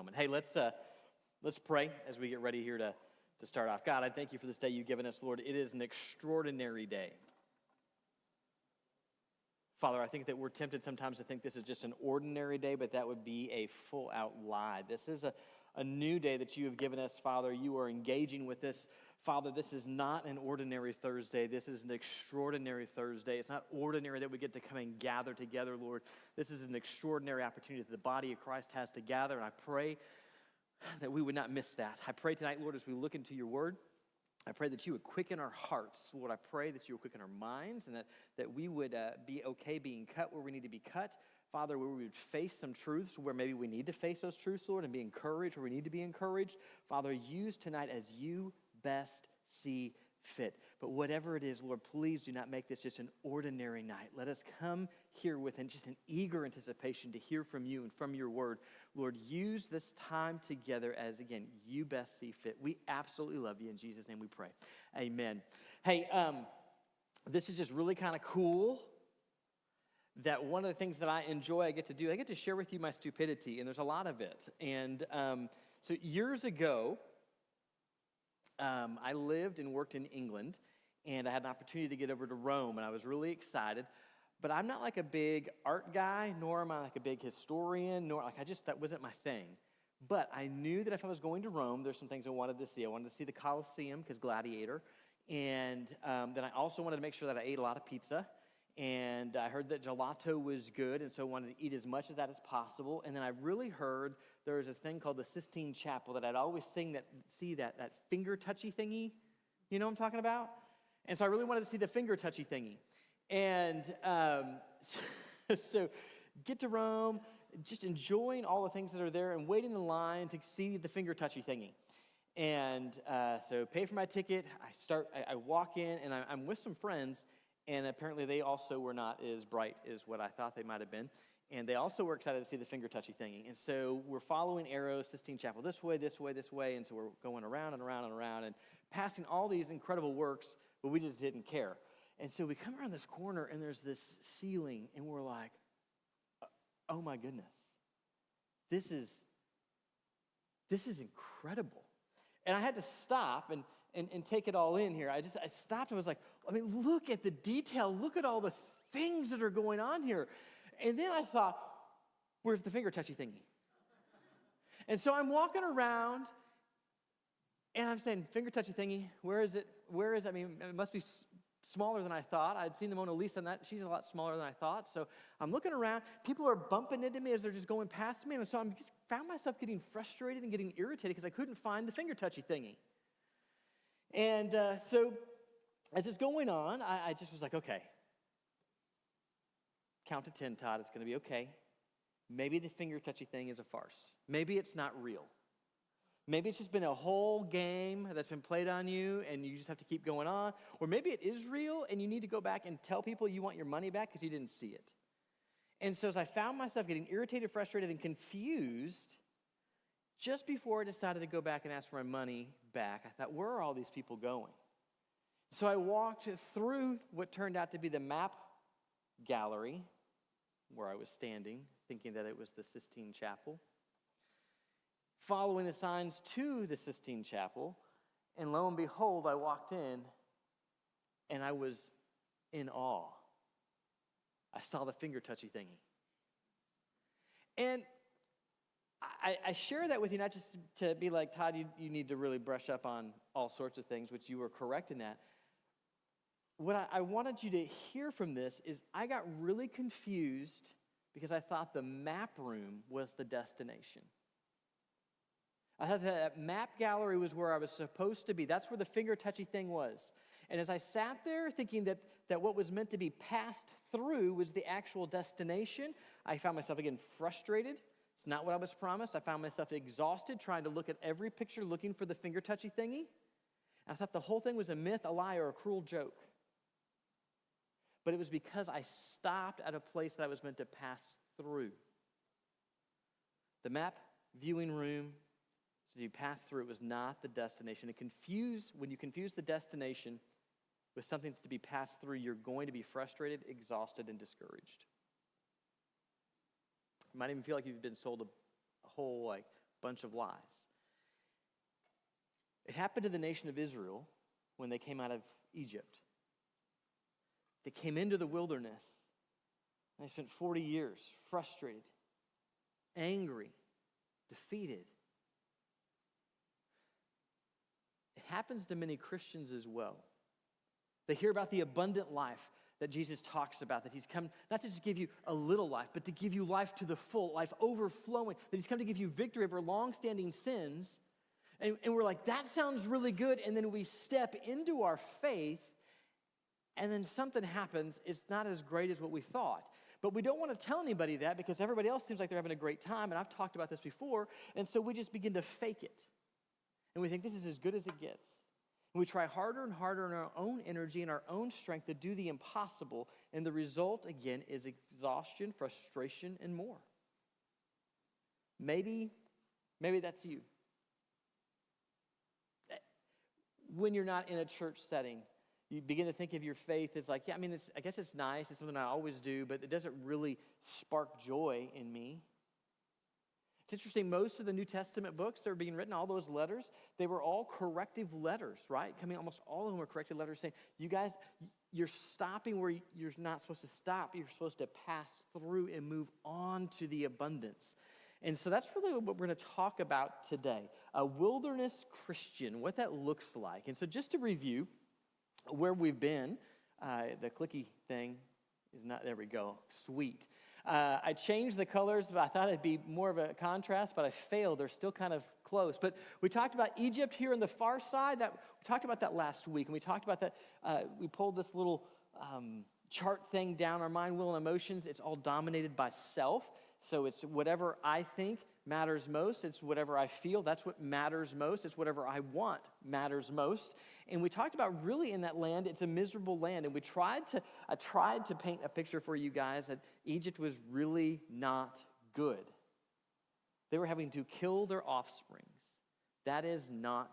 moment. Hey, let's pray as we get ready here to start off. God, I thank you for this day you've given us, Lord. It is an extraordinary day. Father, I think that we're tempted sometimes to think this is just an ordinary day, but that would be a full-out lie. This is a new day that you have given us, Father. You are engaging with this. Father, this is not an ordinary Thursday. This is an extraordinary Thursday. It's not ordinary that we get to come and gather together, Lord. This is an extraordinary opportunity that the body of Christ has to gather, and I pray that we would not miss that. I pray tonight, Lord, as we look into your word, I pray that you would quicken our hearts. Lord, I pray that you would quicken our minds and that we would be okay being cut where we need to be cut. Father, where we would face some truths where maybe we need to face those truths, Lord, and be encouraged where we need to be encouraged. Father, use tonight as you best see fit. But whatever it is, Lord, please do not make this just an ordinary night. Let us come here with just an eager anticipation to hear from you and from your word. Lord, use this time together as, again, you best see fit. We absolutely love you. In Jesus' name we pray. Amen. Hey, this is just really kind of cool that one of the things that I enjoy, I get to share with you my stupidity, and there's a lot of it. And so years ago, I lived and worked in England, and I had an opportunity to get over to Rome, and I was really excited. But I'm not like a big art guy, nor am I like a big historian, nor that wasn't my thing. But I knew that if I was going to Rome, there's some things I wanted to see. I wanted to see the Colosseum, because Gladiator, and then I also wanted to make sure that I ate a lot of pizza. And I heard that gelato was good, and so I wanted to eat as much of that as possible. And then I really heard there was this thing called the Sistine Chapel that I'd always see that finger touchy thingy. You know what I'm talking about? And so I really wanted to see the finger touchy thingy. And so get to Rome, just enjoying all the things that are there and waiting in line to see the finger touchy thingy. And so pay for my ticket. I walk in, and I'm with some friends. And apparently they also were not as bright as what I thought they might have been. And they also were excited to see the finger touchy thingy. And so we're following arrows, Sistine Chapel, this way, this way, this way. And so we're going around and around and around and passing all these incredible works, but we just didn't care. And so we come around this corner, and there's this ceiling, and we're like, oh my goodness, this is incredible. And I had to stop and take it all in here. I stopped and was like, look at the detail. Look at all the things that are going on here. And then I thought, where's the finger touchy thingy? And so I'm walking around, and I'm saying, finger touchy thingy, where is it? Where is it? It must be smaller than I thought. I'd seen the Mona Lisa, and she's a lot smaller than I thought. So I'm looking around. People are bumping into me as they're just going past me. And so I just found myself getting frustrated and getting irritated because I couldn't find the finger touchy thingy. And so as it's going on, I just was like, okay, count to 10, Todd. It's going to be okay. Maybe the finger touchy thing is a farce. Maybe it's not real. Maybe it's just been a whole game that's been played on you, and you just have to keep going on. Or maybe it is real, and you need to go back and tell people you want your money back because you didn't see it. And so as I found myself getting irritated, frustrated, and confused, just before I decided to go back and ask for my money back, I thought, where are all these people going? So I walked through what turned out to be the map gallery where I was standing, thinking that it was the Sistine Chapel, following the signs to the Sistine Chapel, and lo and behold, I walked in, and I was in awe. I saw the finger touchy thingy. And I share that with you not just to be like, Todd, you need to really brush up on all sorts of things, which you were correct in that. What I wanted you to hear from this is I got really confused because I thought the map room was the destination. I thought that map gallery was where I was supposed to be. That's where the finger touchy thing was. And as I sat there thinking that what was meant to be passed through was the actual destination, I found myself again frustrated. It's not what I was promised. I found myself exhausted trying to look at every picture looking for the finger touchy thingy. And I thought the whole thing was a myth, a lie, or a cruel joke. But it was because I stopped at a place that I was meant to pass through. The map viewing room, so you pass through, it was not the destination. When you confuse the destination with something that's to be passed through, you're going to be frustrated, exhausted, and discouraged. You might even feel like you've been sold a whole bunch of lies. It happened to the nation of Israel when they came out of Egypt. They came into the wilderness, and they spent 40 years frustrated, angry, defeated. It happens to many Christians as well. They hear about the abundant life that Jesus talks about, that he's come not to just give you a little life, but to give you life to the full, life overflowing, that he's come to give you victory over long-standing sins. And we're like, that sounds really good. And then we step into our faith, and then something happens. It's not as great as what we thought. But we don't want to tell anybody that because everybody else seems like they're having a great time. And I've talked about this before. And so we just begin to fake it. And we think this is as good as it gets. And we try harder and harder in our own energy and our own strength to do the impossible. And the result, again, is exhaustion, frustration, and more. Maybe that's you. When you're not in a church setting, you begin to think of your faith as like, yeah, I mean, I guess it's nice. It's something I always do, but it doesn't really spark joy in me. It's interesting, most of the New Testament books that are being written, all those letters, they were all corrective letters, right? Almost all of them were corrective letters saying, you guys, you're stopping where you're not supposed to stop. You're supposed to pass through and move on to the abundance. And so that's really what we're going to talk about today. A wilderness Christian, what that looks like. And so just to review where we've been, the clicky thing is not, there we go, sweet. I changed the colors, but I thought it'd be more of a contrast, but I failed. They're still kind of close. But we talked about Egypt here on the far side. We talked about that last week, and we talked about that. We pulled this little chart thing down, our mind, will, and emotions. It's all dominated by self. So it's whatever I think matters most. It's whatever I feel. That's what matters most. It's whatever I want matters most. And we talked about really in that land, it's a miserable land. And I tried to paint a picture for you guys that Egypt was really not good. They were having to kill their offsprings. That is not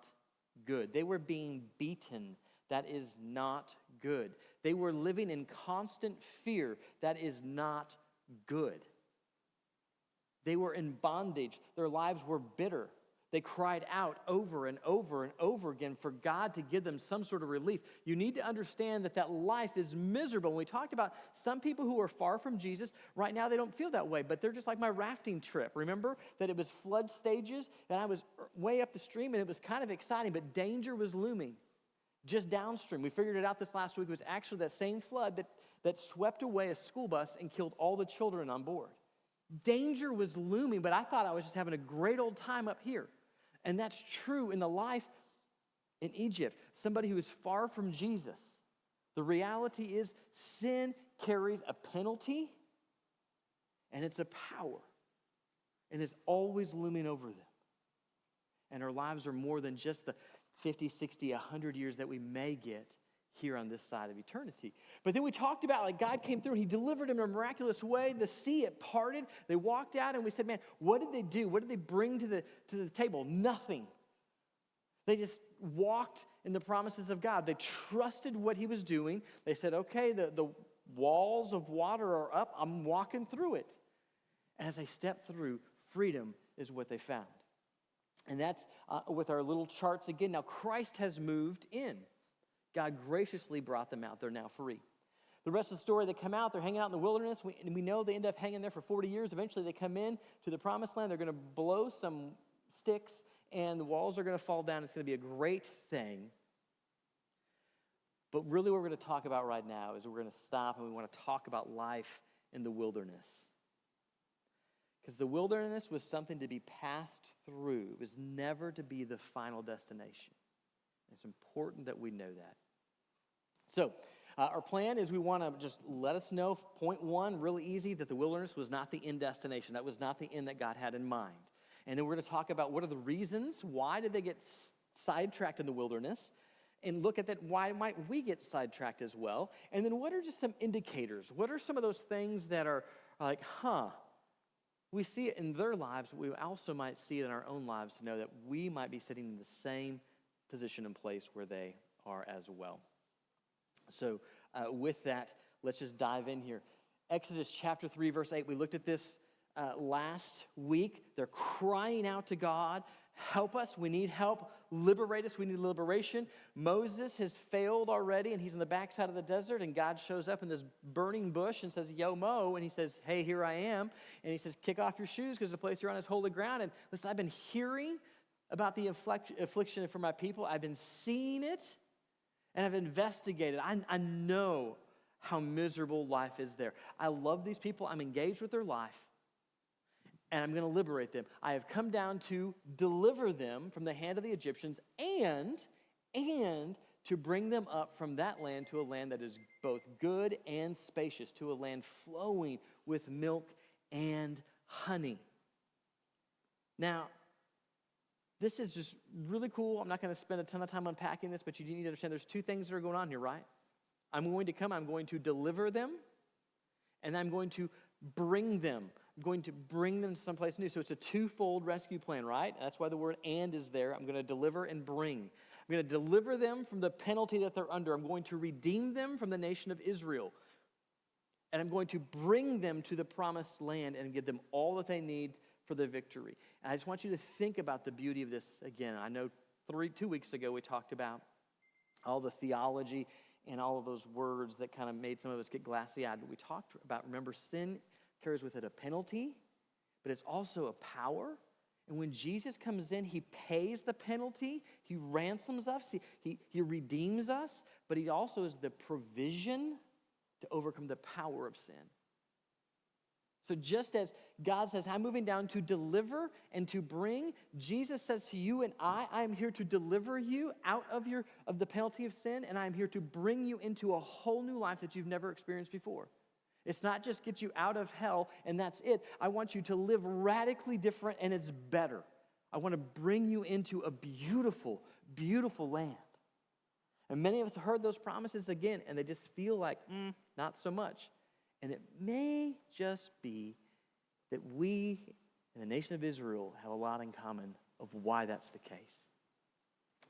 good. They were being beaten. That is not good. They were living in constant fear. That is not good. They were in bondage. Their lives were bitter. They cried out over and over and over again for God to give them some sort of relief. You need to understand that life is miserable. When we talked about some people who are far from Jesus, right now they don't feel that way, but they're just like my rafting trip. Remember that it was flood stages, and I was way up the stream, and it was kind of exciting, but danger was looming just downstream. We figured it out this last week. It was actually that same flood that swept away a school bus and killed all the children on board. Danger was looming, but I thought I was just having a great old time up here. And that's true in the life in Egypt. Somebody who is far from Jesus. The reality is sin carries a penalty, and it's a power. And it's always looming over them. And our lives are more than just the 50, 60, 100 years that we may get here on this side of eternity. But then we talked about like God came through and he delivered them in a miraculous way. The sea, it parted. They walked out and we said, man, what did they do? What did they bring to the table? Nothing. They just walked in the promises of God. They trusted what he was doing. They said, okay, the walls of water are up. I'm walking through it. And as they stepped through, freedom is what they found. And that's with our little charts again. Now Christ has moved in. God graciously brought them out. They're now free. The rest of the story, they come out. They're hanging out in the wilderness. We know they end up hanging there for 40 years. Eventually, they come in to the promised land. They're going to blow some sticks, and the walls are going to fall down. It's going to be a great thing. But really what we're going to talk about right now is we're going to stop, and we want to talk about life in the wilderness. Because the wilderness was something to be passed through. It was never to be the final destination. It's important that we know that. So, our plan is we want to just let us know, point one, really easy, that the wilderness was not the end destination. That was not the end that God had in mind. And then we're going to talk about what are the reasons, why did they get sidetracked in the wilderness, and look at that, why might we get sidetracked as well? And then what are just some indicators? What are some of those things that are like, we see it in their lives, but we also might see it in our own lives to know that we might be sitting in the same position and place where they are as well. So with that, let's just dive in here. Exodus chapter 3, verse 8. We looked at this last week. They're crying out to God, help us, we need help, liberate us, we need liberation. Moses has failed already, and he's in the backside of the desert, and God shows up in this burning bush and says, yo, Mo, and he says, hey, here I am. And he says, kick off your shoes because the place you're on is holy ground. And listen, I've been hearing about the affliction for my people. I've been seeing it, and I've investigated. I know how miserable life is there. I love these people. I'm engaged with their life, and I'm going to liberate them. I have come down to deliver them from the hand of the Egyptians and to bring them up from that land to a land that is both good and spacious, to a land flowing with milk and honey. Now, this is just really cool. I'm not going to spend a ton of time unpacking this, but you need to understand there's two things that are going on here, right? I'm going to deliver them, and I'm going to bring them. I'm going to bring them to someplace new. So it's a twofold rescue plan, right? That's why the word and is there. I'm going to deliver and bring. I'm going to deliver them from the penalty that they're under. I'm going to redeem them from the nation of Israel. And I'm going to bring them to the promised land and give them all that they need for the victory. And I just want you to think about the beauty of this again. I know 2 weeks ago we talked about all the theology and all of those words that kind of made some of us get glassy-eyed. But we talked about, remember, sin carries with it a penalty, but it's also a power. And when Jesus comes in, he pays the penalty. He ransoms us. He redeems us. But he also is the provision to overcome the power of sin. So just as God says, I'm moving down to deliver and to bring, Jesus says to you and I am here to deliver you out of the penalty of sin, and I'm here to bring you into a whole new life that you've never experienced before. It's not just get you out of hell and that's it. I want you to live radically different, and it's better. I want to bring you into a beautiful, beautiful land. And many of us have heard those promises again, and they just feel like, not so much. And it may just be that we in the nation of Israel have a lot in common of why that's the case.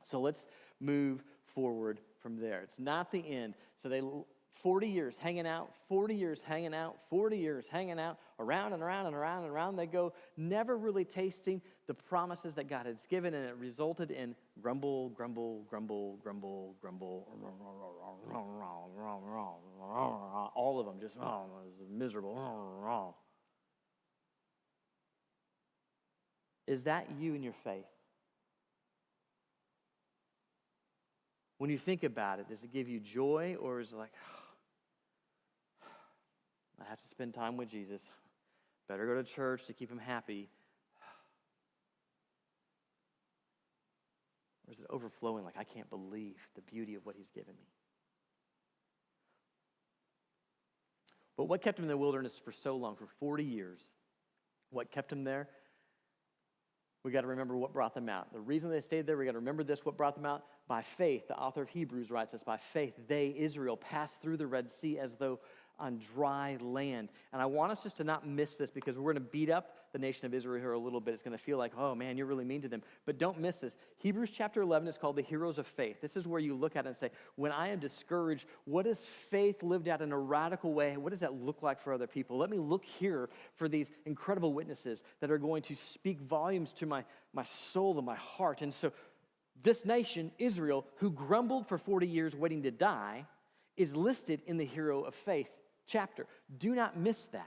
So let's move forward from there. It's not the end. So 40 years hanging out, 40 years hanging out, 40 years hanging out, around and around and around and around they go, never really tasting the promises that God has given, and it resulted in grumble, grumble, grumble, grumble, grumble, all of them just miserable. Is that you in your faith? When you think about it, does it give you joy, or is it like, I have to spend time with Jesus. Better go to church to keep him happy. Or is it overflowing like, I can't believe the beauty of what he's given me? But what kept him in the wilderness for so long, for 40 years? What kept him there? We got to remember what brought them out. The reason they stayed there, we got to remember this, what brought them out? By faith. The author of Hebrews writes us, by faith, they, Israel, passed through the Red Sea as though on dry land. And I want us just to not miss this, because we're going to beat up the nation of Israel here a little bit. It's going to feel like, oh man, you're really mean to them. But don't miss this. Hebrews chapter 11 is called the heroes of faith. This is where you look at it and say, when I am discouraged, what is faith lived out in a radical way? What does that look like for other people? Let me look here for these incredible witnesses that are going to speak volumes to my soul and my heart. And so this nation, Israel, who grumbled for 40 years waiting to die, is listed in the hero of faith chapter. Do not miss that.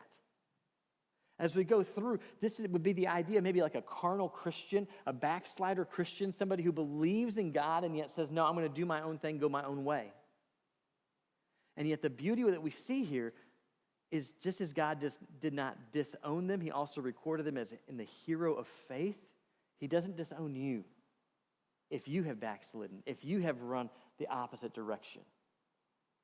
As we go through, would be the idea, maybe like a carnal Christian, a backslider Christian, somebody who believes in God and yet says, no, I'm going to do my own thing, go my own way. And yet the beauty that we see here is just as God did not disown them, he also recorded them as in the hero of faith. He doesn't disown you if you have backslidden, if you have run the opposite direction.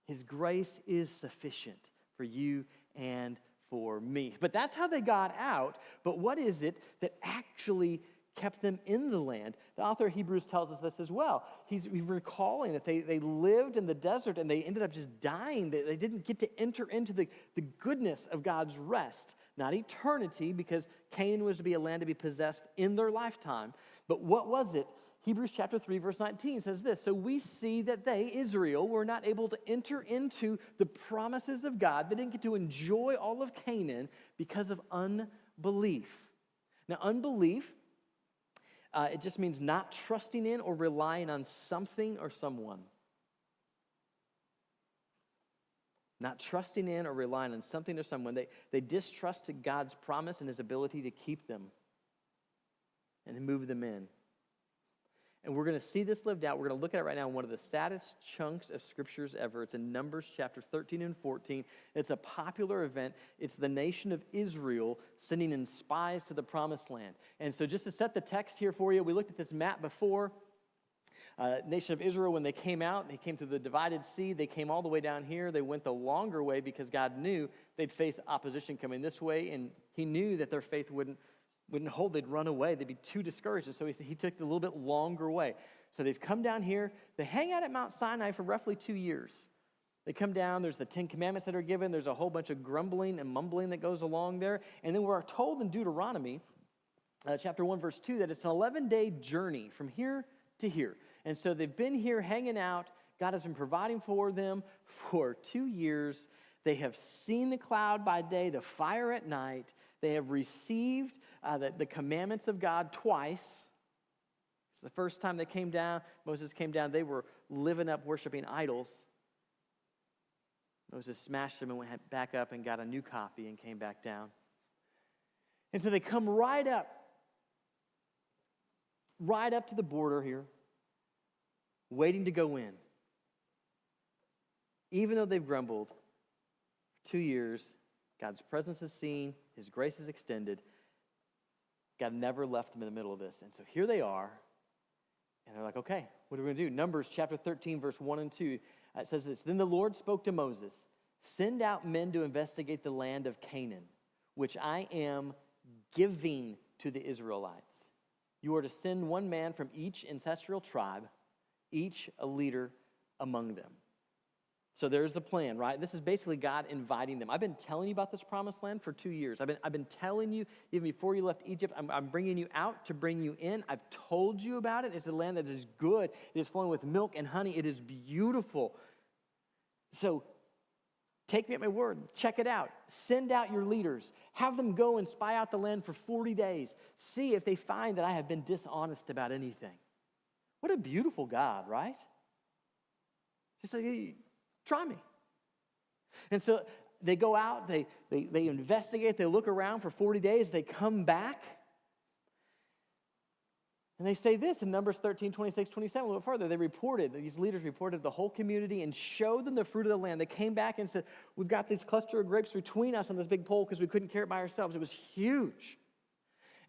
His grace is sufficient for you and for me. But that's how they got out. But what is it that actually kept them in the land? The author of Hebrews tells us this as well. He's recalling that they lived in the desert and they ended up just dying. They didn't get to enter into the goodness of God's rest. Not eternity, because Canaan was to be a land to be possessed in their lifetime. But what was it? Hebrews chapter 3, verse 19 says this, so we see that they, Israel, were not able to enter into the promises of God. They didn't get to enjoy all of Canaan because of unbelief. Now, unbelief, it just means not trusting in or relying on something or someone. Not trusting in or relying on something or someone. They distrusted God's promise and his ability to keep them and to move them in. And we're going to see this lived out. We're going to look at it right now in one of the saddest chunks of scriptures ever. It's in Numbers chapter 13 and 14. It's a popular event. It's the nation of Israel sending in spies to the promised land. And so just to set the text here for you, we looked at this map before. Nation of Israel, when they came out, they came through the divided sea. They came all the way down here. They went the longer way because God knew they'd face opposition coming this way, and he knew that their faith wouldn't hold. They'd run away. They'd be too discouraged. And so he took the little bit longer way. So they've come down here. They hang out at Mount Sinai for roughly 2 years. They come down. There's the 10 Commandments that are given. There's a whole bunch of grumbling and mumbling that goes along there. And then we're told in Deuteronomy, chapter 1, verse 2, that it's an 11-day journey from here to here. And so they've been here hanging out. God has been providing for them for 2 years. They have seen the cloud by day, the fire at night. They have received the commandments of God twice. So the first time they came down, Moses came down, they were living up worshiping idols. Moses smashed them and went back up and got a new copy and came back down. And so they come right up to the border here, waiting to go in. Even though they've grumbled for 2 years, God's presence is seen, his grace is extended. God never left them in the middle of this. And so here they are, and they're like, okay, what are we going to do? Numbers chapter 13, verse 1 and 2, it says this, Then the Lord spoke to Moses, Send out men to investigate the land of Canaan, which I am giving to the Israelites. You are to send one man from each ancestral tribe, each a leader among them. So there's the plan, right? This is basically God inviting them. I've been telling you about this promised land for 2 years. I've been telling you, even before you left Egypt, I'm bringing you out to bring you in. I've told you about it. It's a land that is good. It is flowing with milk and honey. It is beautiful. So take me at my word. Check it out. Send out your leaders. Have them go and spy out the land for 40 days. See if they find that I have been dishonest about anything. What a beautiful God, right? Just like, hey, try me. And so they go out, they investigate, they look around for 40 days, they come back, and they say this in Numbers 13, 26, 27, a little further. These leaders reported the whole community and showed them the fruit of the land. They came back and said, we've got this cluster of grapes between us on this big pole because we couldn't carry it by ourselves. It was huge.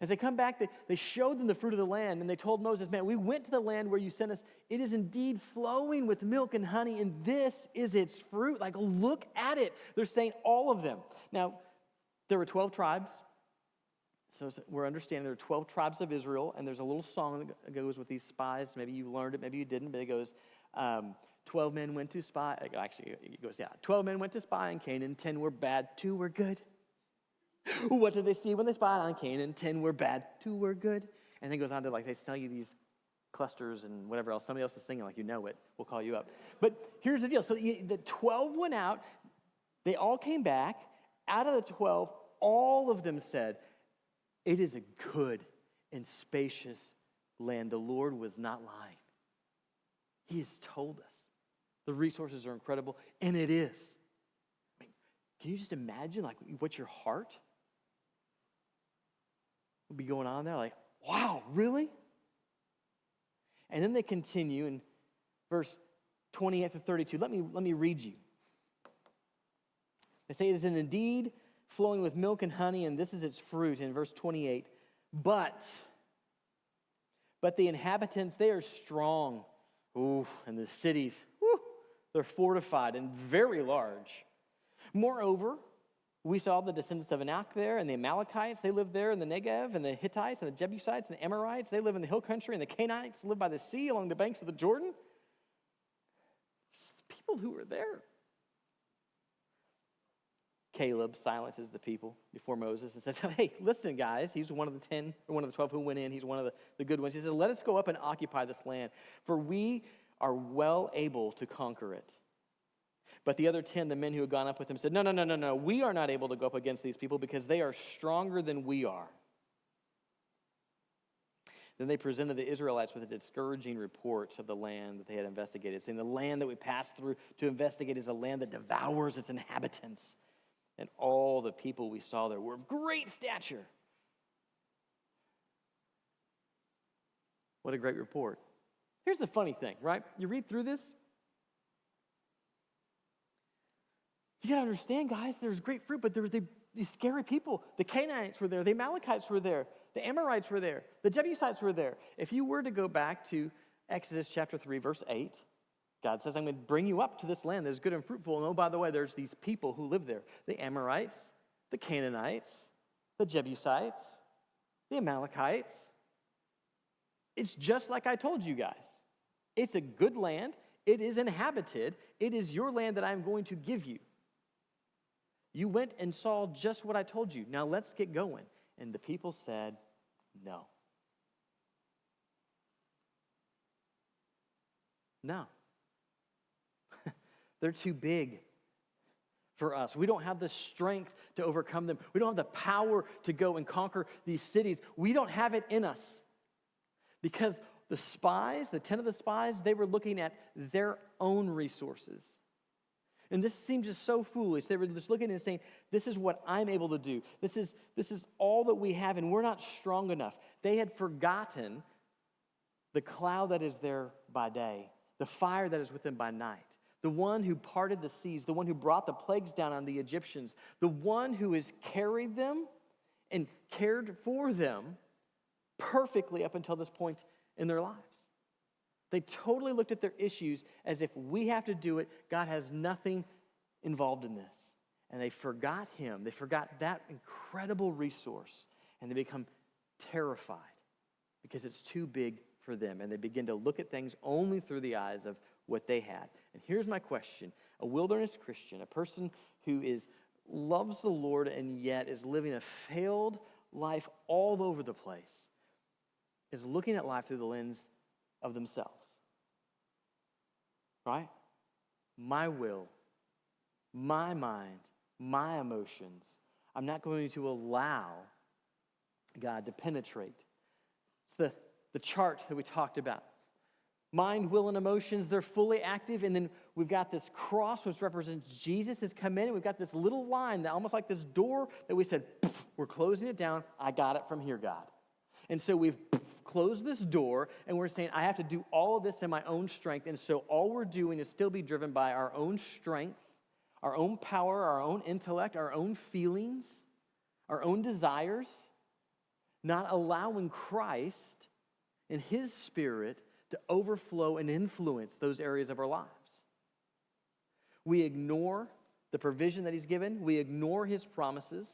As they come back, they showed them the fruit of the land, and they told Moses, man, we went to the land where you sent us. It is indeed flowing with milk and honey, and this is its fruit. Like, look at it. They're saying all of them. Now, there were 12 tribes. So we're understanding there are 12 tribes of Israel, and there's a little song that goes with these spies. Maybe you learned it, maybe you didn't, but it goes, 12 men went to spy. Actually, it goes, 12 men went to spy in Canaan, 10 were bad, 2 were good. What did they see when they spied on Canaan? 10 were bad, 2 were good. And then it goes on to, like, they tell you these clusters and whatever else. Somebody else is singing like you know it. We'll call you up. But here's the deal. So the 12 went out. They all came back. Out of the 12, all of them said, it is a good and spacious land. The Lord was not lying. He has told us. The resources are incredible, and it is. I mean, can you just imagine, like, what's your heart would be going on there? Like, wow, really? And then they continue in verse 28 to 32. Let me read you. They say it is indeed flowing with milk and honey, and this is its fruit in verse 28. But the inhabitants, they are strong. Ooh, and the cities, they're fortified and very large. Moreover, we saw the descendants of Anak there, and the Amalekites, they live there, and the Negev, and the Hittites, and the Jebusites, and the Amorites, they live in the hill country, and the Canaanites live by the sea along the banks of the Jordan. Just people who were there. Caleb silences the people before Moses and says, hey, listen, guys. He's one of the 10, or one of the 12 who went in. He's one of the good ones. He said, let us go up and occupy this land, for we are well able to conquer it. But the other 10, the men who had gone up with him, said, No, no, no, no, no. We are not able to go up against these people because they are stronger than we are. Then they presented the Israelites with a discouraging report of the land that they had investigated, saying, the land that we passed through to investigate is a land that devours its inhabitants. And all the people we saw there were of great stature. What a great report. Here's the funny thing, right? You read through this. You got to understand, guys, there's great fruit, but there were these scary people. The Canaanites were there. The Amalekites were there. The Amorites were there. The Jebusites were there. If you were to go back to Exodus chapter 3, verse 8, God says, I'm going to bring you up to this land that is good and fruitful. And oh, by the way, there's these people who live there. The Amorites, the Canaanites, the Jebusites, the Amalekites. It's just like I told you guys. It's a good land. It is inhabited. It is your land that I'm going to give you. You went and saw just what I told you. Now let's get going. And the people said, no. No. They're too big for us. We don't have the strength to overcome them. We don't have the power to go and conquer these cities. We don't have it in us. Because the spies, the 10 of the spies, they were looking at their own resources. And this seems just so foolish. They were just looking and saying, this is what I'm able to do. This is all that we have, and we're not strong enough. They had forgotten the cloud that is there by day, the fire that is with them by night, the one who parted the seas, the one who brought the plagues down on the Egyptians, the one who has carried them and cared for them perfectly up until this point in their lives. They totally looked at their issues as if we have to do it. God has nothing involved in this. And they forgot him. They forgot that incredible resource. And they become terrified because it's too big for them. And they begin to look at things only through the eyes of what they had. And here's my question. A wilderness Christian, a person who loves the Lord and yet is living a failed life all over the place, is looking at life through the lens of themselves. Right? My will, my mind, my emotions. I'm not going to allow God to penetrate. It's the chart that we talked about. Mind, will, and emotions, they're fully active. And then we've got this cross, which represents Jesus has come in. And we've got this little line, that almost like this door that we said, we're closing it down. I got it from here, God. And so we've closed this door, and we're saying, I have to do all of this in my own strength. And so all we're doing is still be driven by our own strength, our own power, our own intellect, our own feelings, our own desires, not allowing Christ and his Spirit to overflow and influence those areas of our lives. We ignore the provision that he's given. We ignore his promises.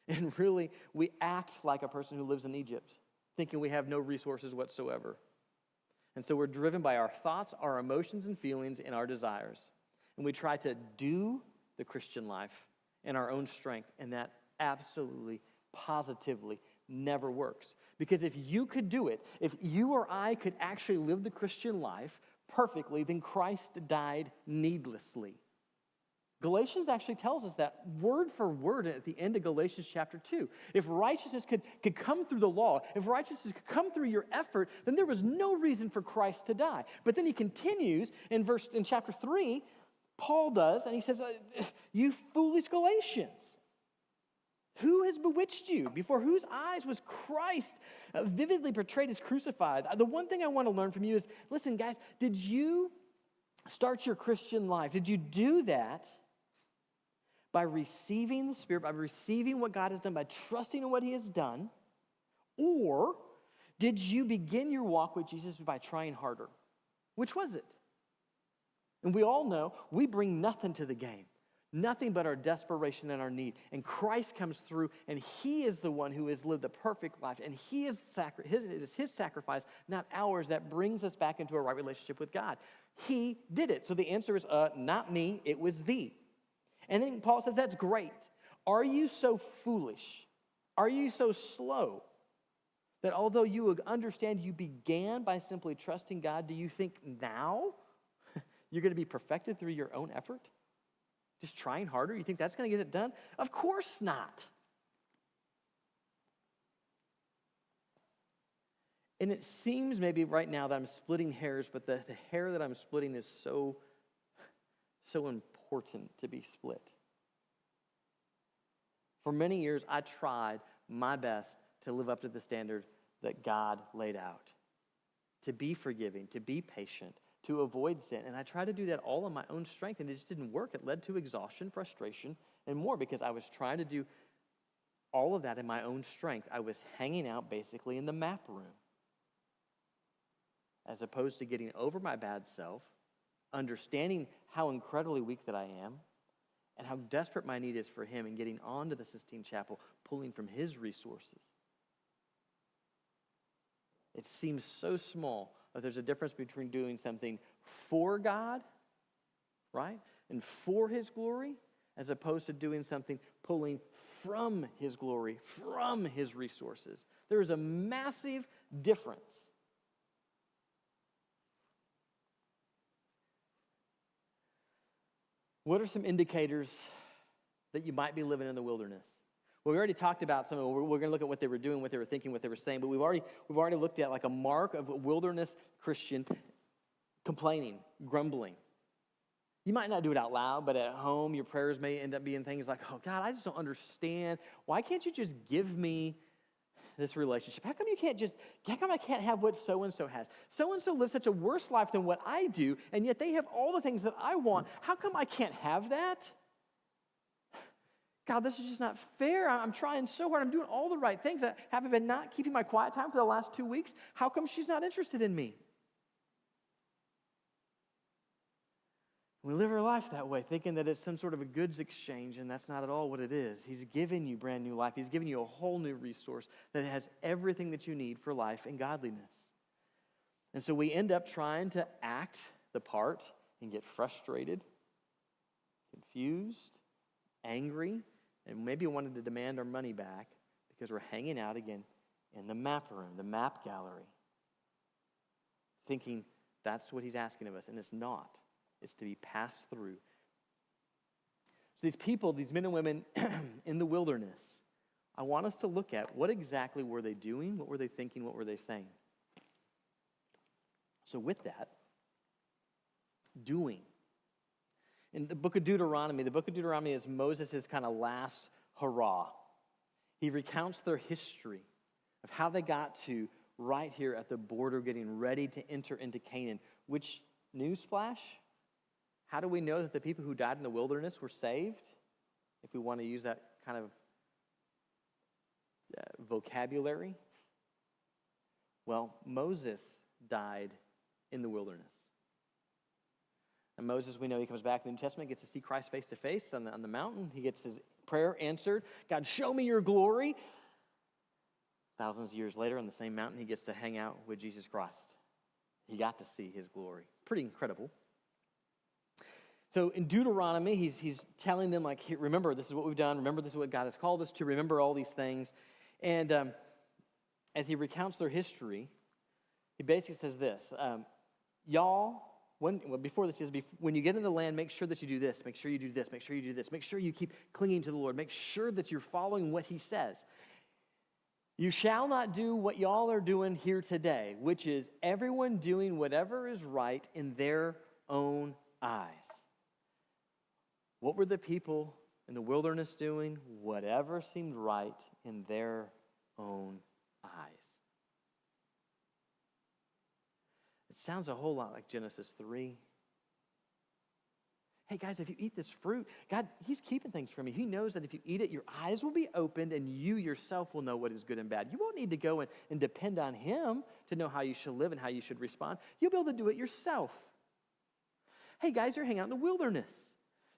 And really, we act like a person who lives in Egypt, thinking we have no resources whatsoever. And so we're driven by our thoughts, our emotions and feelings, and our desires. And we try to do the Christian life in our own strength, and that absolutely, positively never works. Because if you could do it, if you or I could actually live the Christian life perfectly, then Christ died needlessly. Galatians actually tells us that word for word at the end of Galatians chapter 2. If righteousness could come through the law, if righteousness could come through your effort, then there was no reason for Christ to die. But then he continues in chapter 3, Paul does, and he says, you foolish Galatians, who has bewitched you? Before whose eyes was Christ vividly portrayed as crucified? The one thing I want to learn from you is, listen, guys, did you start your Christian life? Did you do that by receiving the Spirit, by receiving what God has done, by trusting in what he has done? Or did you begin your walk with Jesus by trying harder? Which was it? And we all know we bring nothing to the game. Nothing but our desperation and our need. And Christ comes through, and he is the one who has lived the perfect life. And he is his sacrifice, not ours, that brings us back into a right relationship with God. He did it. So the answer is, not me, it was thee. And then Paul says, that's great. Are you so foolish? Are you so slow that although you understand you began by simply trusting God, do you think now You're going to be perfected through your own effort? Just trying harder? You think that's going to get it done? Of course not. And it seems maybe right now that I'm splitting hairs, but the hair that I'm splitting is so important to be split. For many years, I tried my best to live up to the standard that God laid out, to be forgiving, to be patient, to avoid sin. And I tried to do that all on my own strength, and it just didn't work. It led to exhaustion, frustration, and more because I was trying to do all of that in my own strength. I was hanging out basically in the map room as opposed to getting over my bad self, understanding how incredibly weak that I am, and how desperate my need is for Him, and getting on to the Sistine Chapel, pulling from His resources. It seems so small, but there's a difference between doing something for God, right, and for His glory, as opposed to doing something pulling from His glory, from His resources. There is a massive difference. What are some indicators that you might be living in the wilderness? Well, we already talked about some of them. We're going to look at what they were doing, what they were thinking, what they were saying. But we've already looked at like a mark of a wilderness Christian: complaining, grumbling. You might not do it out loud, but at home, your prayers may end up being things like, "Oh God, I just don't understand. Why can't you just give me this relationship? How come I can't have what so-and-so has? So-and-so lives such a worse life than what I do, and yet they have all the things that I want. How come I can't have that? God, this is just not fair. I'm trying so hard. I'm doing all the right things. I haven't been not keeping my quiet time for the last 2 weeks. How come she's not interested in me?" We live our life that way, thinking that it's some sort of a goods exchange, and that's not at all what it is. He's given you brand new life. He's given you a whole new resource that has everything that you need for life and godliness. And so we end up trying to act the part and get frustrated, confused, angry, and maybe wanted to demand our money back because we're hanging out again in the map room, the map gallery, thinking that's what He's asking of us, and it's not. It's to be passed through. So these people, these men and women in the wilderness, I want us to look at what exactly were they doing, what were they thinking, what were they saying. So with that, doing. In the book of Deuteronomy is Moses' kind of last hurrah. He recounts their history of how they got to right here at the border, getting ready to enter into Canaan, which, newsflash, how do we know that the people who died in the wilderness were saved? If we want to use that kind of vocabulary. Well, Moses died in the wilderness. And Moses, we know he comes back in the New Testament, gets to see Christ face to face on the mountain. He gets his prayer answered. God, show me your glory. Thousands of years later on the same mountain, he gets to hang out with Jesus Christ. He got to see His glory. Pretty incredible. So in Deuteronomy, he's telling them, like, remember, this is what we've done. Remember, this is what God has called us to. Remember all these things. And as he recounts their history, he basically says this. Before this, he says, when you get into the land, make sure that you do this. Make sure you do this. Make sure you do this. Make sure you keep clinging to the Lord. Make sure that you're following what He says. You shall not do what y'all are doing here today, which is everyone doing whatever is right in their own eyes. What were the people in the wilderness doing? Whatever seemed right in their own eyes. It sounds a whole lot like Genesis 3. Hey guys, if you eat this fruit, God, He's keeping things from you. He knows that if you eat it, your eyes will be opened and you yourself will know what is good and bad. You won't need to go and depend on Him to know how you should live and how you should respond. You'll be able to do it yourself. Hey guys, you're hanging out in the wilderness.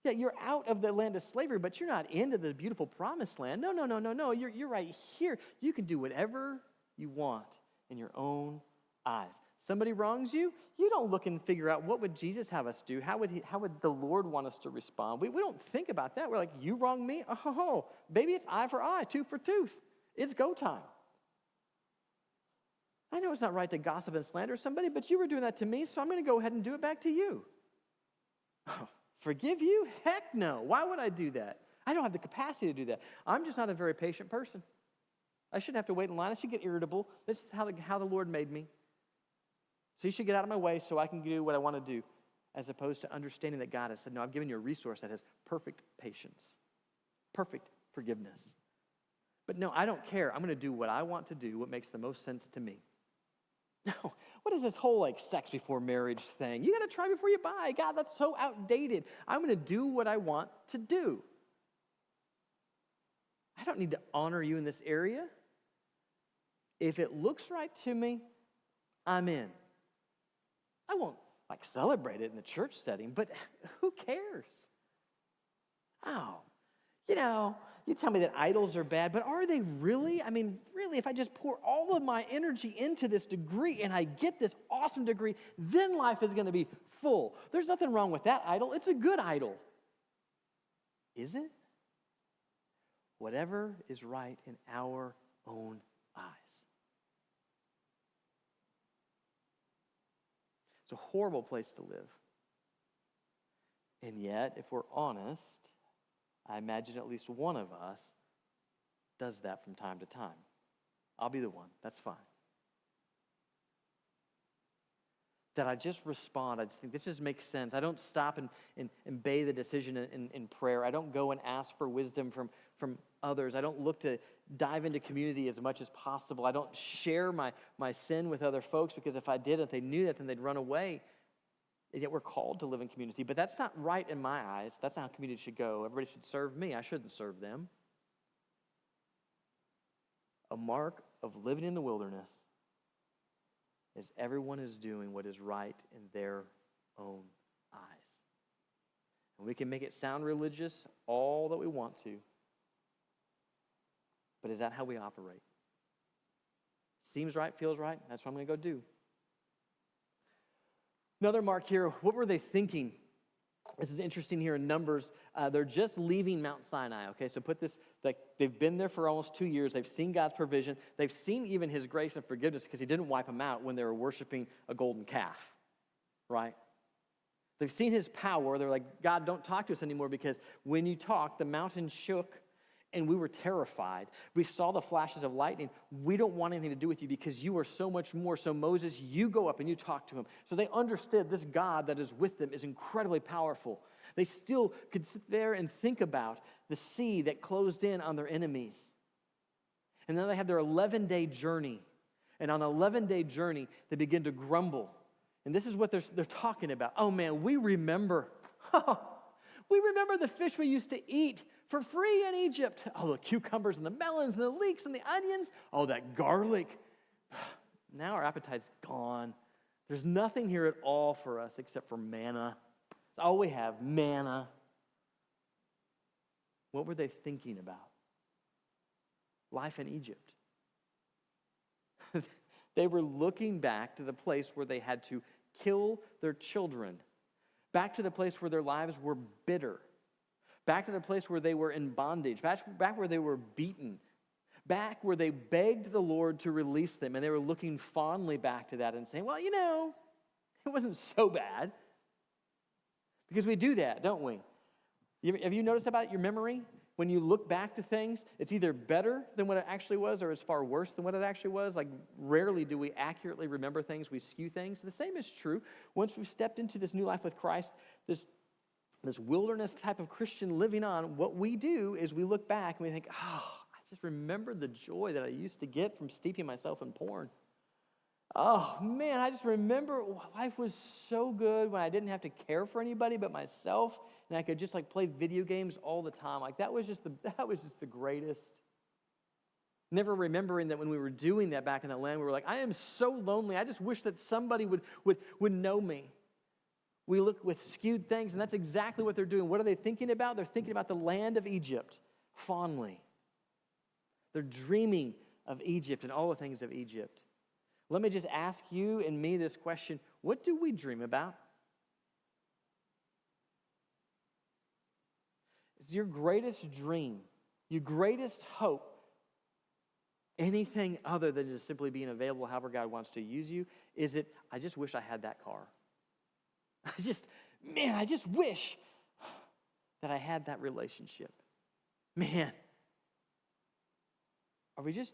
Yeah, you're out of the land of slavery, but you're not into the beautiful promised land. No. You're right here. You can do whatever you want in your own eyes. Somebody wrongs you, you don't look and figure out what would Jesus have us do? How would the Lord want us to respond? We don't think about that. We're like, you wrong me? Oh, baby, it's eye for eye, tooth for tooth. It's go time. I know it's not right to gossip and slander somebody, but you were doing that to me, so I'm going to go ahead and do it back to you. Forgive you? Heck no. Why would I do that? I don't have the capacity to do that. I'm just not a very patient person. I shouldn't have to wait in line. I should get irritable. This is how the Lord made me. So you should get out of my way so I can do what I want to do, as opposed to understanding that God has said, no, I've given you a resource that has perfect patience, perfect forgiveness. But no, I don't care. I'm going to do what I want to do, what makes the most sense to me. No, what is this whole sex before marriage thing? You got to try before you buy. God, that's so outdated. I'm going to do what I want to do. I don't need to honor you in this area. If it looks right to me, I'm in. I won't celebrate it in the church setting, but who cares? Oh, you tell me that idols are bad, but are they really? I mean, really, if I just pour all of my energy into this degree and I get this awesome degree, then life is going to be full. There's nothing wrong with that idol. It's a good idol. Is it? Whatever is right in our own eyes. It's a horrible place to live. And yet, if we're honest, I imagine at least one of us does that from time to time. I'll be the one. That's fine. That I just respond. I just think this just makes sense. I don't stop and obey the decision in prayer. I don't go and ask for wisdom from others. I don't look to dive into community as much as possible. I don't share my sin with other folks, because if I did, if they knew that, then they'd run away. And yet we're called to live in community. But that's not right in my eyes. That's not how community should go. Everybody should serve me. I shouldn't serve them. A mark of living in the wilderness is everyone is doing what is right in their own eyes. And we can make it sound religious all that we want to. But is that how we operate? Seems right, feels right. That's what I'm going to go do. Another mark here, what were they thinking? This is interesting here in Numbers. They're just leaving Mount Sinai, okay? So put this, they've been there for almost 2 years. They've seen God's provision. They've seen even his grace and forgiveness, because he didn't wipe them out when they were worshiping a golden calf, right? They've seen his power. They're like, God, don't talk to us anymore, because when you talk, the mountain shook and we were terrified. We saw the flashes of lightning. We don't want anything to do with you, because you are so much more. So Moses, you go up and you talk to him. So they understood this God that is with them is incredibly powerful. They still could sit there and think about the sea that closed in on their enemies. And then they have their 11-day journey. And on an 11-day journey, they begin to grumble. And this is what they're talking about. Oh man, we remember. We remember the fish we used to eat for free in Egypt. Oh, the cucumbers and the melons and the leeks and the onions. Oh, that garlic. Now our appetite's gone. There's nothing here at all for us except for manna. It's all we have, manna. What were they thinking about? Life in Egypt. They were looking back to the place where they had to kill their children. Back to the place where their lives were bitter. Back to the place where they were in bondage. Back where they were beaten. Back where they begged the Lord to release them. And they were looking fondly back to that and saying, well, it wasn't so bad. Because we do that, don't we? Have you noticed about your memory? When you look back to things, it's either better than what it actually was, or it's far worse than what it actually was. Rarely do we accurately remember things. We skew things. The same is true once we've stepped into this new life with Christ, this wilderness type of Christian living on. What we do is we look back and we think, I just remember the joy that I used to get from steeping myself in porn. Oh, man, I just remember life was so good when I didn't have to care for anybody but myself, and I could just play video games all the time. That was just the greatest. Never remembering that when we were doing that back in that land, we were like, I am so lonely. I just wish that somebody would know me. We look with skewed things, and that's exactly what they're doing. What are they thinking about? They're thinking about the land of Egypt fondly. They're dreaming of Egypt and all the things of Egypt. Let me just ask you and me this question. What do we dream about? Is your greatest dream, your greatest hope, anything other than just simply being available however God wants to use you? Is it, I just wish I had that car. Man, I just wish that I had that relationship. Man, are we just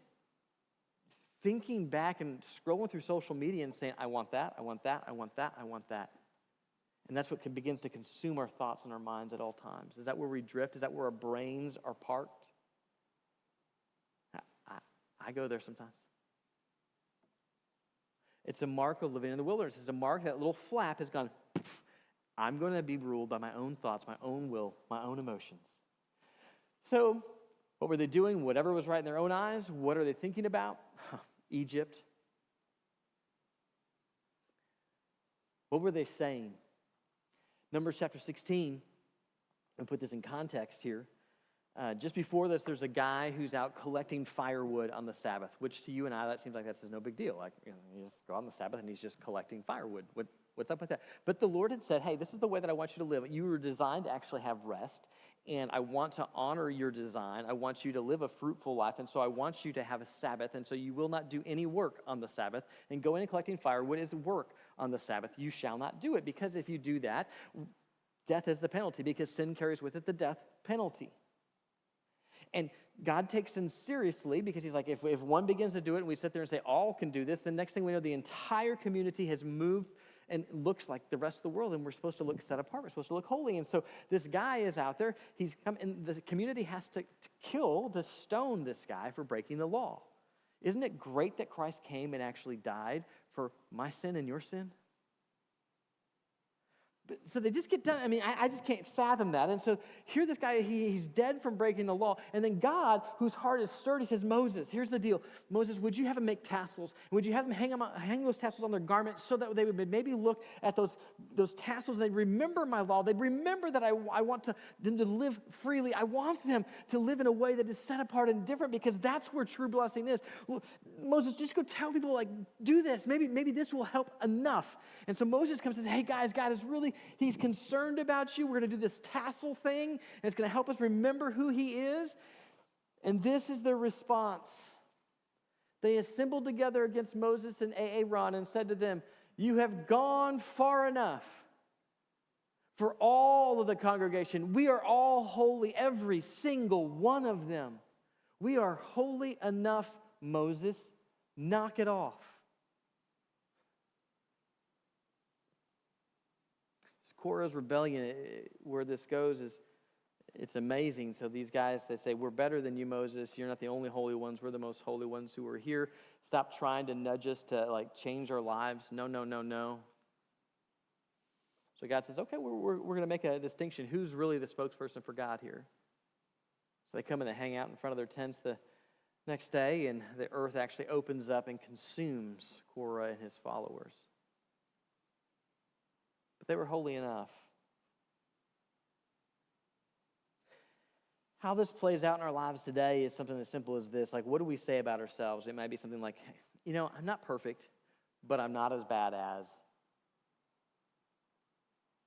thinking back and scrolling through social media and saying, I want that, I want that, I want that, I want that? And that's what begins to consume our thoughts and our minds at all times. Is that where we drift? Is that where our brains are parked? I go there sometimes. It's a mark of living in the wilderness. It's a mark that little flap has gone, I'm going to be ruled by my own thoughts, my own will, my own emotions. So, what were they doing? Whatever was right in their own eyes. What are they thinking about? Egypt. What were they saying? Numbers chapter 16, and put this in context here. Just before this, there's a guy who's out collecting firewood on the Sabbath, which to you and I, that seems like that's no big deal. Like, you just go on the Sabbath and he's just collecting firewood. What's up with that? But the Lord had said, hey, this is the way that I want you to live. You were designed to actually have rest, and I want to honor your design. I want you to live a fruitful life, and so I want you to have a Sabbath, and so you will not do any work on the Sabbath. And going and collecting firewood is work on the Sabbath. You shall not do it, because if you do that, death is the penalty, because sin carries with it the death penalty. And God takes sin seriously, because he's like, if one begins to do it and we sit there and say, all can do this, the next thing we know, the entire community has moved and looks like the rest of the world, and we're supposed to look set apart. We're supposed to look holy. And so this guy is out there. He's come, and the community has to stone this guy for breaking the law. Isn't it great that Christ came and actually died for my sin and your sin? So they just get done. I mean, I just can't fathom that. And so here this guy, he's dead from breaking the law. And then God, whose heart is sturdy, says, Moses, here's the deal. Moses, would you have them make tassels? And would you have them hang those tassels on their garments so that they would maybe look at those tassels and they'd remember my law. They'd remember that I want them to live freely. I want them to live in a way that is set apart and different, because that's where true blessing is. Well, Moses, just go tell people, like, do this. Maybe this will help enough. And so Moses comes and says, hey, guys, God is really... He's concerned about you. We're going to do this tassel thing, and it's going to help us remember who he is. And this is their response. They assembled together against Moses and Aaron and said to them, you have gone far enough. For all of the congregation, we are all holy, every single one of them. We are holy enough, Moses. Knock it off. Korah's rebellion, where this goes, is it's amazing. So these guys, they say, we're better than you, Moses. You're not the only holy ones. We're the most holy ones who are here. Stop trying to nudge us to change our lives. No, no, no, no. So God says, okay, we're going to make a distinction. Who's really the spokesperson for God here? So they come and they hang out in front of their tents the next day, and the earth actually opens up and consumes Korah and his followers. They were holy enough. How this plays out in our lives today is something as simple as this. Like, what do we say about ourselves? It might be something like, I'm not perfect, but I'm not as bad as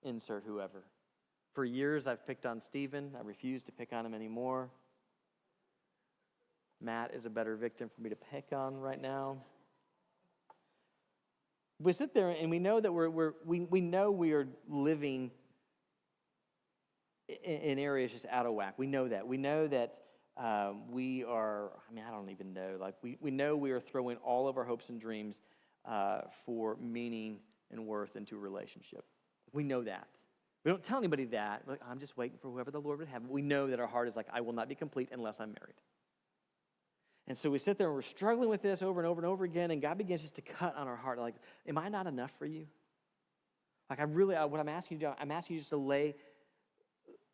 insert whoever. For years, I've picked on Stephen. I refuse to pick on him anymore. Matt is a better victim for me to pick on right now. We sit there and we know that we know we are living in areas just out of whack. We know that. We know that we are, I don't even know. Like we know we are throwing all of our hopes and dreams for meaning and worth into a relationship. We know that. We don't tell anybody that. Like, I'm just waiting for whoever the Lord would have. We know that our heart is like, I will not be complete unless I'm married. And so we sit there and we're struggling with this over and over and over again, and God begins just to cut on our heart. Like, am I not enough for you? Like, what I'm asking you to do, I'm asking you just to lay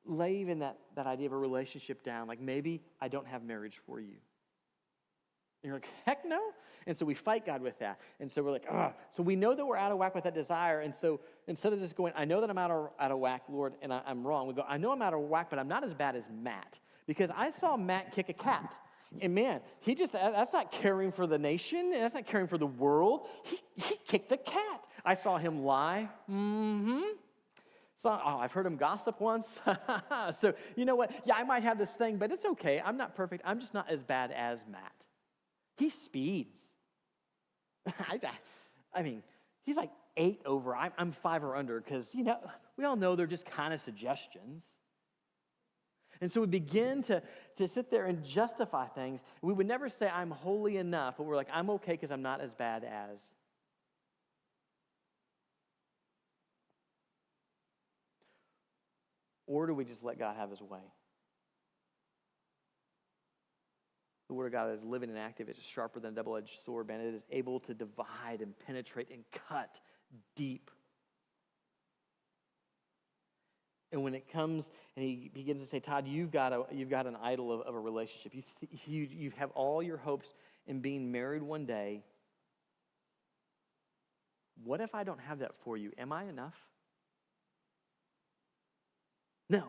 even that idea of a relationship down. Like, maybe I don't have marriage for you. And you're like, heck no. And so we fight God with that. And so we're like, ugh. So we know that we're out of whack with that desire. And so instead of just going, I know that I'm out of whack, Lord, and I'm wrong, we go, I know I'm out of whack, but I'm not as bad as Matt. Because I saw Matt kick a cat. And man, that's not caring for the nation. That's not caring for the world. He kicked a cat. I saw him lie. So, I've heard him gossip once. So, you know what? Yeah, I might have this thing, but it's okay. I'm not perfect. I'm just not as bad as Matt. He speeds. He's like 8 over. I'm 5 or under because, we all know they're just kind of suggestions. And so we begin to sit there and justify things. We would never say, I'm holy enough, but we're like, I'm okay because I'm not as bad as. Or do we just let God have his way? The Word of God is living and active. It's sharper than a double-edged sword, man. It is able to divide and penetrate and cut deep. And when it comes, and he begins to say, Todd, you've got an idol of a relationship. You have all your hopes in being married one day. What if I don't have that for you? Am I enough? No.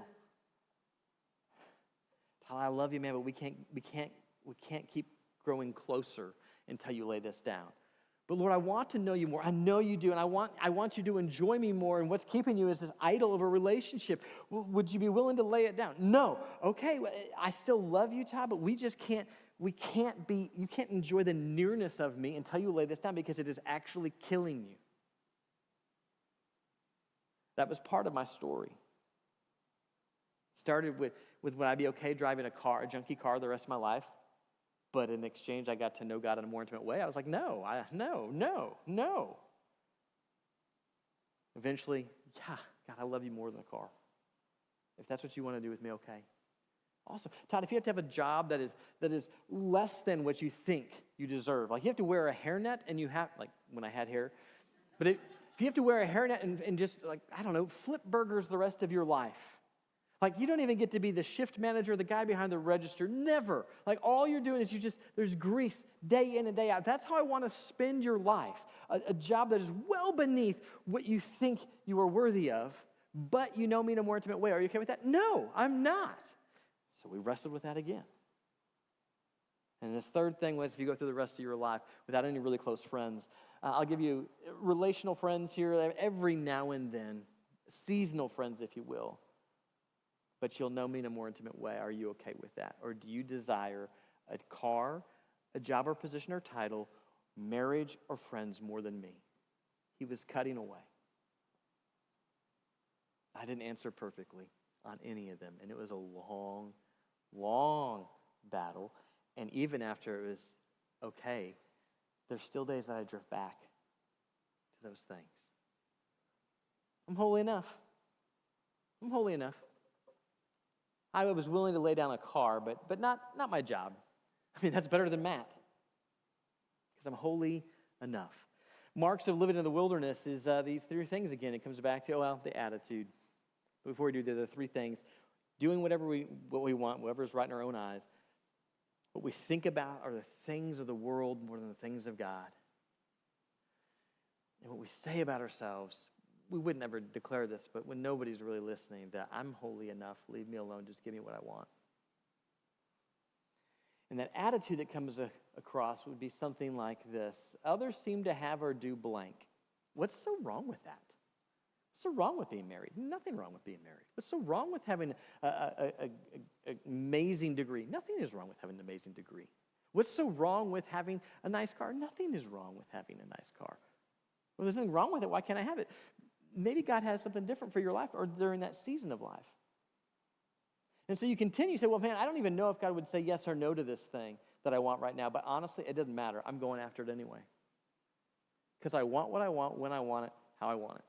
Todd, I love you, man, but we can't keep growing closer until you lay this down. But Lord, I want to know you more. I know you do, and I want you to enjoy me more, and what's keeping you is this idol of a relationship. Would you be willing to lay it down? No. Okay, I still love you, Todd, but you can't enjoy the nearness of me until you lay this down because it is actually killing you. That was part of my story. Started with would I be okay driving a junky car the rest of my life? But in exchange, I got to know God in a more intimate way. I was like, no. Eventually, yeah, God, I love you more than a car. If that's what you want to do with me, okay. Awesome. Todd, if you have to have a job that is less than what you think you deserve, like you have to wear a hairnet and you have, like when I had hair, but if you have to wear a hairnet and just like, I don't know, flip burgers the rest of your life, like you don't even get to be the shift manager, the guy behind the register, never. Like all you're doing is there's grease day in and day out. That's how I want to spend your life. A job that is well beneath what you think you are worthy of, but you know me in a more intimate way. Are you okay with that? No, I'm not. So we wrestled with that again. And this third thing was if you go through the rest of your life without any really close friends, I'll give you relational friends here every now and then, seasonal friends, if you will. But you'll know me in a more intimate way. Are you okay with that? Or do you desire a car, a job or position or title, marriage or friends more than me? He was cutting away. I didn't answer perfectly on any of them. And it was a long, long battle. And even after it was okay, there's still days that I drift back to those things. I'm holy enough. I'm holy enough. I was willing to lay down a car, but not my job. I mean, that's better than Matt. Because I'm holy enough. Marks of living in the wilderness is these 3 things again. It comes back to, the attitude. Before we do, there are 3 things. Doing what we want, whatever's right in our own eyes. What we think about are the things of the world more than the things of God. And what we say about ourselves, we would never declare this, but when nobody's really listening, that I'm holy enough, leave me alone, just give me what I want. And that attitude that comes across would be something like this. Others seem to have or do blank. What's so wrong with that? What's so wrong with being married? Nothing wrong with being married. What's so wrong with having an amazing degree? Nothing is wrong with having an amazing degree. What's so wrong with having a nice car? Nothing is wrong with having a nice car. Well, there's nothing wrong with it. Why can't I have it? Maybe God has something different for your life or during that season of life. And so you continue to say, well, man, I don't even know if God would say yes or no to this thing that I want right now. But honestly, it doesn't matter. I'm going after it anyway. Because I want what I want, when I want it, how I want it.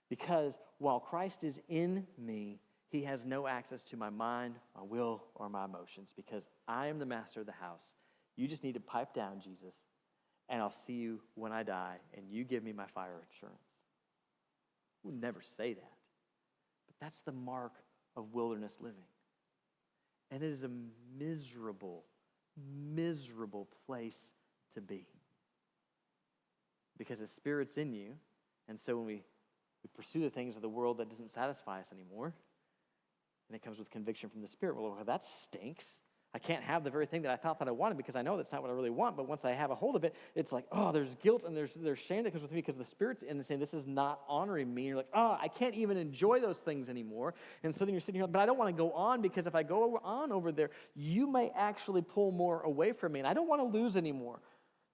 Because while Christ is in me, he has no access to my mind, my will, or my emotions. Because I am the master of the house. You just need to pipe down, Jesus. And I'll see you when I die, and you give me my fire insurance. We would never say that. But that's the mark of wilderness living. And it is a miserable, miserable place to be. Because the Spirit's in you, and so when we pursue the things of the world that doesn't satisfy us anymore, and it comes with conviction from the Spirit, well, that stinks. I can't have the very thing that I thought that I wanted because I know that's not what I really want. But once I have a hold of it, it's like, there's guilt and there's shame that comes with me because the Spirit's in and saying, this is not honoring me. And you're like, I can't even enjoy those things anymore. And so then you're sitting here, but I don't want to go on because if I go on over there, you may actually pull more away from me. And I don't want to lose anymore.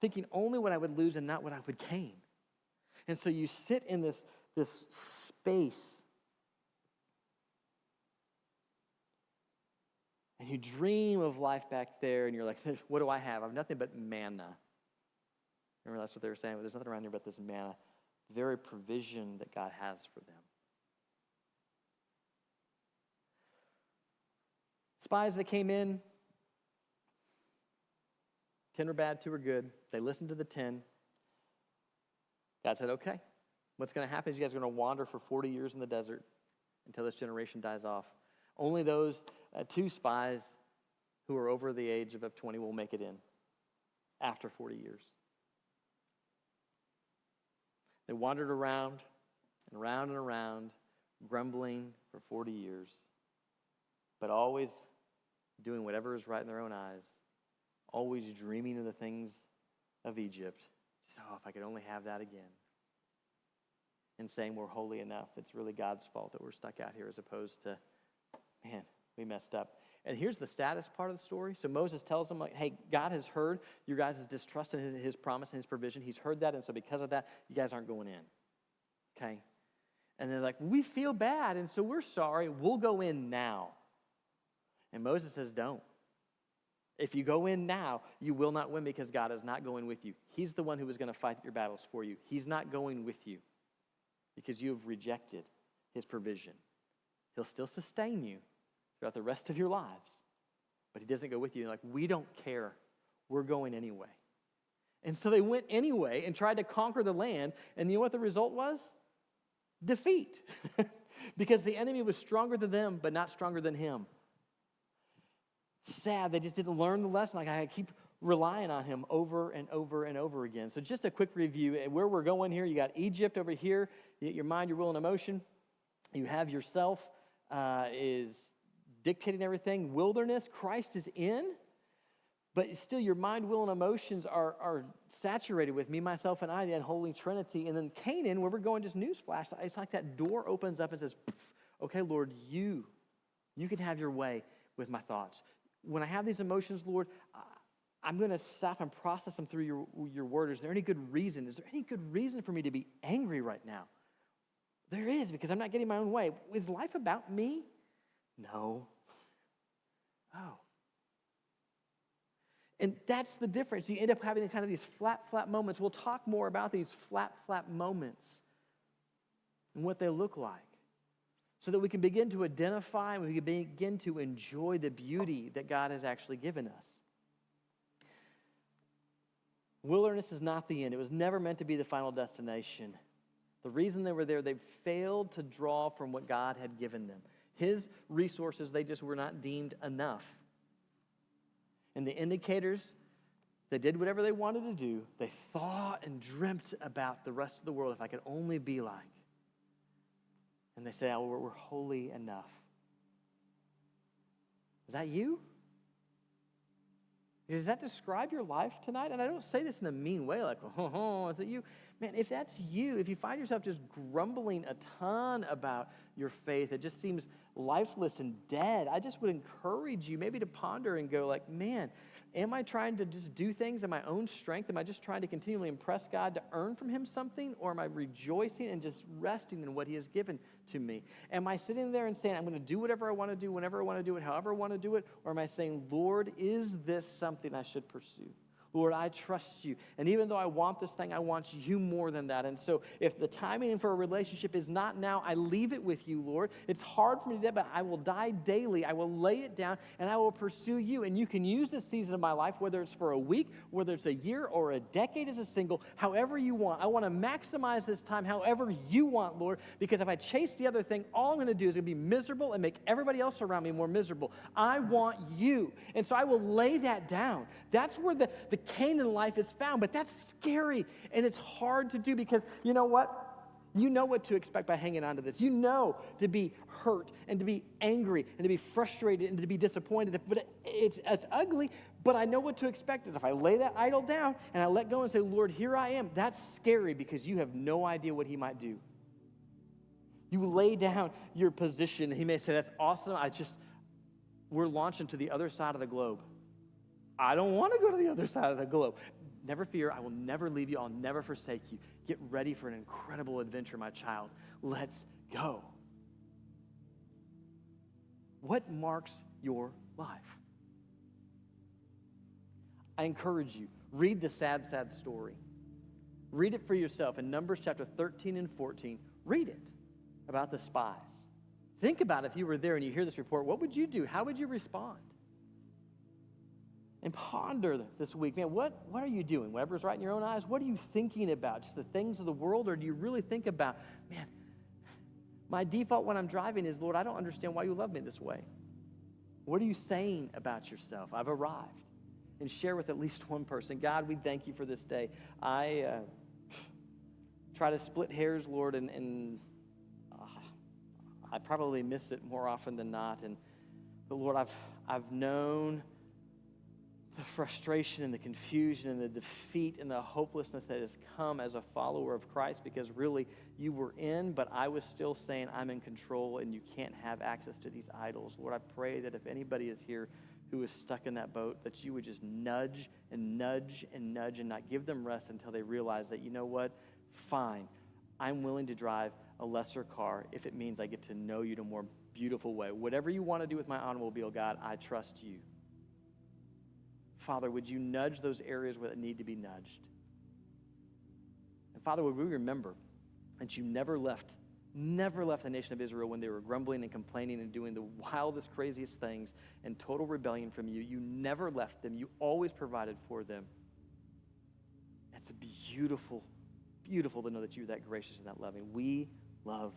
thinking only what I would lose and not what I would gain. And so you sit in this space and you dream of life back there, and you're like, what do I have? I have nothing but manna. Remember, that's what they were saying, but there's nothing around here but this manna, the very provision that God has for them. Spies that came in, 10 were bad, 2 were good. They listened to the 10. God said, okay, what's going to happen is you guys are going to wander for 40 years in the desert until this generation dies off. Only those 2 spies who are over the age of 20 will make it in after 40 years. They wandered around and around and around, grumbling for 40 years, but always doing whatever is right in their own eyes, always dreaming of the things of Egypt. Just, if I could only have that again. And saying we're holy enough. It's really God's fault that we're stuck out here, as opposed to, man, we messed up. And here's the saddest part of the story. So Moses tells them, like, hey, God has heard your guys' distrust in his promise and his provision. He's heard that, and so because of that, you guys aren't going in. Okay? And they're like, we feel bad, and so we're sorry. We'll go in now. And Moses says, don't. If you go in now, you will not win, because God is not going with you. He's the one who is going to fight your battles for you. He's not going with you because you have rejected his provision. He'll still sustain you throughout the rest of your lives, but he doesn't go with you. You're like, we don't care. We're going anyway. And so they went anyway and tried to conquer the land, and you know what the result was? Defeat. Because the enemy was stronger than them, but not stronger than him. Sad, they just didn't learn the lesson. Like, I keep relying on him over and over and over again. So just a quick review. Where we're going here, you got Egypt over here, your mind, your will, and emotion. You have yourself is dictating everything. Wilderness, Christ is in, but still your mind, will, and emotions are saturated with me, myself, and I, the unholy Trinity. And then Canaan, where we're going, just newsflash, it's like that door opens up and says, okay, Lord, you can have your way with my thoughts. When I have these emotions, Lord, I'm going to stop and process them through your word. Is there any good reason? Is there any good reason for me to be angry right now? There is, because I'm not getting my own way. Is life about me? No. Oh. And that's the difference. You end up having kind of these flat moments. We'll talk more about these flat moments and what they look like, so that we can begin to identify and we can begin to enjoy the beauty that God has actually given us. Wilderness is not the end. It was never meant to be the final destination. The reason they were there, they failed to draw from what God had given them. His resources, they just were not deemed enough. And the indicators, they did whatever they wanted to do. They thought and dreamt about the rest of the world, if I could only be like. And they say, we're holy enough. Is that you? Does that describe your life tonight? And I don't say this in a mean way, like, is it you? Man, if that's you, if you find yourself just grumbling a ton about your faith, it just seems lifeless and dead, I just would encourage you maybe to ponder and go like, man, am I trying to just do things in my own strength? Am I just trying to continually impress God to earn from him something? Or am I rejoicing and just resting in what he has given to me? Am I sitting there and saying, I'm going to do whatever I want to do, whenever I want to do it, however I want to do it? Or am I saying, Lord, is this something I should pursue? Lord, I trust you. And even though I want this thing, I want you more than that. And so if the timing for a relationship is not now, I leave it with you, Lord. It's hard for me to do that, but I will die daily. I will lay it down, and I will pursue you. And you can use this season of my life, whether it's for a week, whether it's a year or a decade as a single, however you want. I want to maximize this time however you want, Lord, because if I chase the other thing, all I'm going to do is going to be miserable and make everybody else around me more miserable. I want you. And so I will lay that down. That's where the Canaan life is found, but that's scary and it's hard to do, because you know what? You know what to expect by hanging on to this. You know to be hurt and to be angry and to be frustrated and to be disappointed. But it's ugly, but I know what to expect. And if I lay that idol down and I let go and say, Lord, here I am, that's scary, because you have no idea what he might do. You lay down your position. He may say, that's awesome. We're launching to the other side of the globe. I don't want to go to the other side of the globe. Never fear, I will never leave you, I'll never forsake you. Get ready for an incredible adventure, my child. Let's go. What marks your life? I encourage you, read the sad, sad story. Read it for yourself. In Numbers chapter 13 and 14, read it about the spies. Think about if you were there and you hear this report, what would you do? How would you respond? And ponder this week, man, what are you doing? Whatever's right in your own eyes, what are you thinking about? Just the things of the world, or do you really think about, man, my default when I'm driving is, Lord, I don't understand why you love me this way. What are you saying about yourself? I've arrived. And share with at least one person. God, we thank you for this day. I try to split hairs, Lord, and I probably miss it more often than not. But Lord, I've known the frustration and the confusion and the defeat and the hopelessness that has come as a follower of Christ, because really you were in, but I was still saying I'm in control and you can't have access to these idols. Lord, I pray that if anybody is here who is stuck in that boat, that you would just nudge and nudge and nudge and not give them rest until they realize that, you know what, fine, I'm willing to drive a lesser car if it means I get to know you in a more beautiful way. Whatever you want to do with my automobile, God, I trust you. Father, would you nudge those areas where they need to be nudged? And Father, would we remember that you never left the nation of Israel when they were grumbling and complaining and doing the wildest, craziest things in total rebellion from you. You never left them. You always provided for them. It's beautiful, beautiful to know that you're that gracious and that loving. We love